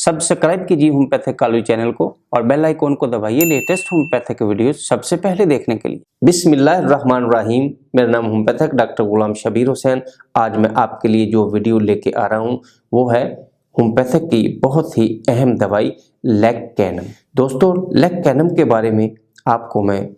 Subscribe कीजिए homeopathic Kalu channel को और बेल आइकॉन को दबाइए लेटेस्ट होम्योपैथिक वीडियो सबसे पहले देखने के लिए। बिस्मिल्लाहिर्रहमानिर्रहीम। मेरा नाम होम्योपैथिक डॉक्टर गुलाम शबीर हुसैन। आज मैं आपके लिए जो वीडियो लेके आ रहा हूँ वो है होम्योपैथिक की बहुत ही अहम दवाई लेक्कैनम। दोस्तों, लेक्कैनम के बारे में आपको मैं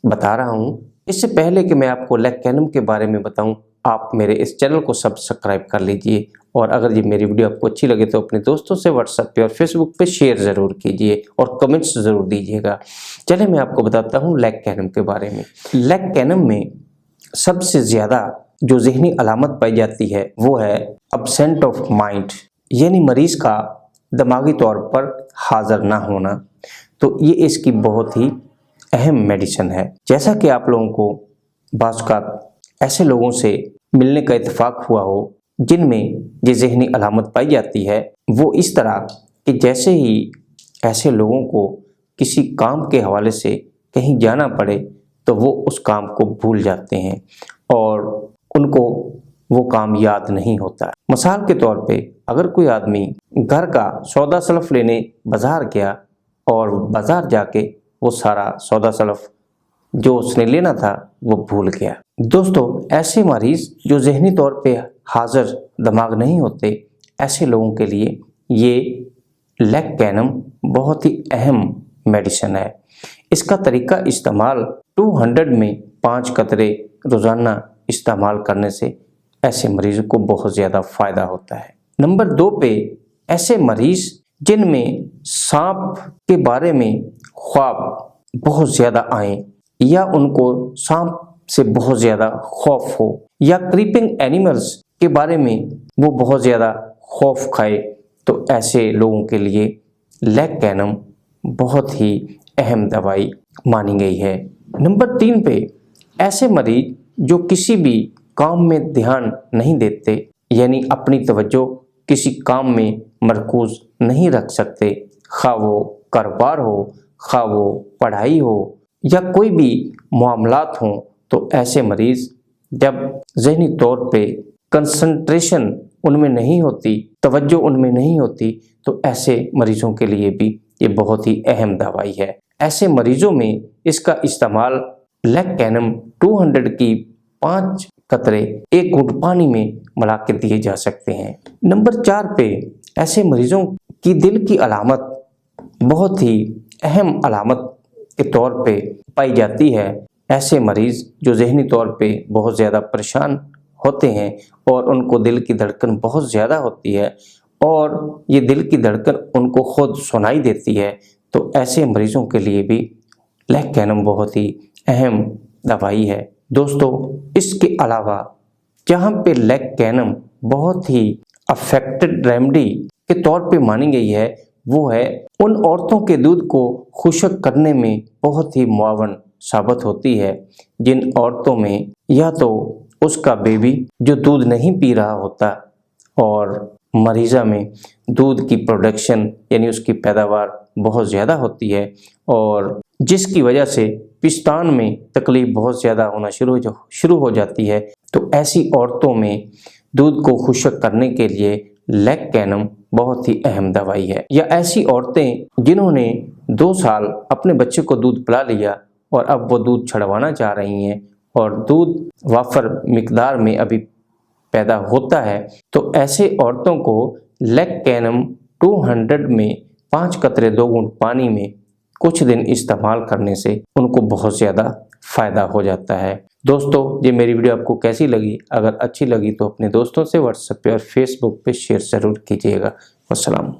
बता रहा हूँ। इससे पहले कि मैं आपको लेक्कैनम के बारे में बताऊं, आप मेरे इस चैनल को सब्सक्राइब कर लीजिए और अगर ये मेरी वीडियो आपको अच्छी लगे तो अपने दोस्तों से व्हाट्सएप पे और फेसबुक पे शेयर ज़रूर कीजिए और कमेंट्स ज़रूर दीजिएगा। चलिए मैं आपको बताता हूँ लेक्कैनम के बारे में। लेक्कैनम में सबसे ज़्यादा जो ज़हनी अलामत पाई जाती है वो है एब्सेंट ऑफ माइंड, यानी मरीज़ का दिमागी तौर पर हाजिर ना होना। तो ये इसकी बहुत ही अहम मेडिसिन है। जैसा कि आप लोगों को बाज़ औक़ात ऐसे लोगों से मिलने का इत्तेफाक हुआ हो जिनमें ये ज़हनी अलामत पाई जाती है, वो इस तरह कि जैसे ही ऐसे लोगों को किसी काम के हवाले से कहीं जाना पड़े तो वो उस काम को भूल जाते हैं और उनको वो काम याद नहीं होता। मिसाल के तौर पे अगर कोई आदमी घर का सौदा सलफ लेने बाज़ार गया और बाज़ार जाके वो सारा सौदा सलफ जो उसने लेना था वो भूल गया। दोस्तों, ऐसे मरीज़ जो ज़हनी तौर पे हाजिर दिमाग नहीं होते, ऐसे लोगों के लिए ये लेक्कैनम बहुत ही अहम मेडिसिन है। इसका तरीका इस्तेमाल 200 में 5 कतरे रोज़ाना इस्तेमाल करने से ऐसे मरीज़ को बहुत ज़्यादा फ़ायदा होता है। नंबर 2 पे ऐसे मरीज़ जिनमें सांप के बारे में ख्वाब बहुत ज़्यादा आए या उनको सांप से बहुत ज़्यादा खौफ हो या क्रीपिंग एनिमल्स के बारे में वो बहुत ज़्यादा खौफ खाए, तो ऐसे लोगों के लिए लेक्कैनम बहुत ही अहम दवाई मानी गई है। नंबर 3 पे ऐसे मरीज जो किसी भी काम में ध्यान नहीं देते, यानी अपनी तवज्जो किसी काम में मरकूज नहीं रख सकते, खा वो कारोबार हो, खा वो पढ़ाई हो या कोई भी मामलात हों, तो ऐसे मरीज़ जब ज़हनी तौर पे कंसंट्रेशन उनमें नहीं होती, तवज्जो उनमें नहीं होती, तो ऐसे मरीज़ों के लिए भी ये बहुत ही अहम दवाई है। ऐसे मरीज़ों में इसका इस्तेमाल लेक्कैनम 200 की 5 कतरे 1 घूंट पानी में मिला के दिए जा सकते हैं। नंबर 4 पे ऐसे मरीज़ों की दिल की अलामत बहुत ही अहम अलामत के तौर पे पाई जाती है। ऐसे मरीज़ जो ज़हनी तौर पे बहुत ज़्यादा परेशान होते हैं और उनको दिल की धड़कन बहुत ज़्यादा होती है और ये दिल की धड़कन उनको खुद सुनाई देती है, तो ऐसे मरीज़ों के लिए भी लेक्कैनम बहुत ही अहम दवाई है। दोस्तों, इसके अलावा जहाँ पे लेक्कैनम बहुत ही अफेक्टेड रेमेडी के तौर पे मानी गई है वो है उन औरतों के दूध को खुश्क करने में बहुत ही मुआवन साबित होती है जिन औरतों में या तो उसका बेबी जो दूध नहीं पी रहा होता और मरीज़ा में दूध की प्रोडक्शन यानी उसकी पैदावार बहुत ज़्यादा होती है और जिसकी वजह से पिस्तान में तकलीफ बहुत ज़्यादा होना शुरू हो जाती है, तो ऐसी औरतों में दूध को खुश्क करने के लिए लेक्कैनम बहुत ही अहम दवाई है। या ऐसी औरतें जिन्होंने 2 साल अपने बच्चे को दूध पिला लिया और अब वो दूध छड़वाना चाह रही हैं और दूध वाफर मिकदार में अभी पैदा होता है, तो ऐसे औरतों को लेक्कैनम 200 में 5 कतरे 2 घूंट पानी में कुछ दिन इस्तेमाल करने से उनको बहुत ज़्यादा फ़ायदा हो जाता है। दोस्तों, ये मेरी वीडियो आपको कैसी लगी? अगर अच्छी लगी तो अपने दोस्तों से व्हाट्सएप पे और फेसबुक पे शेयर ज़रूर कीजिएगा। वस्सलाम।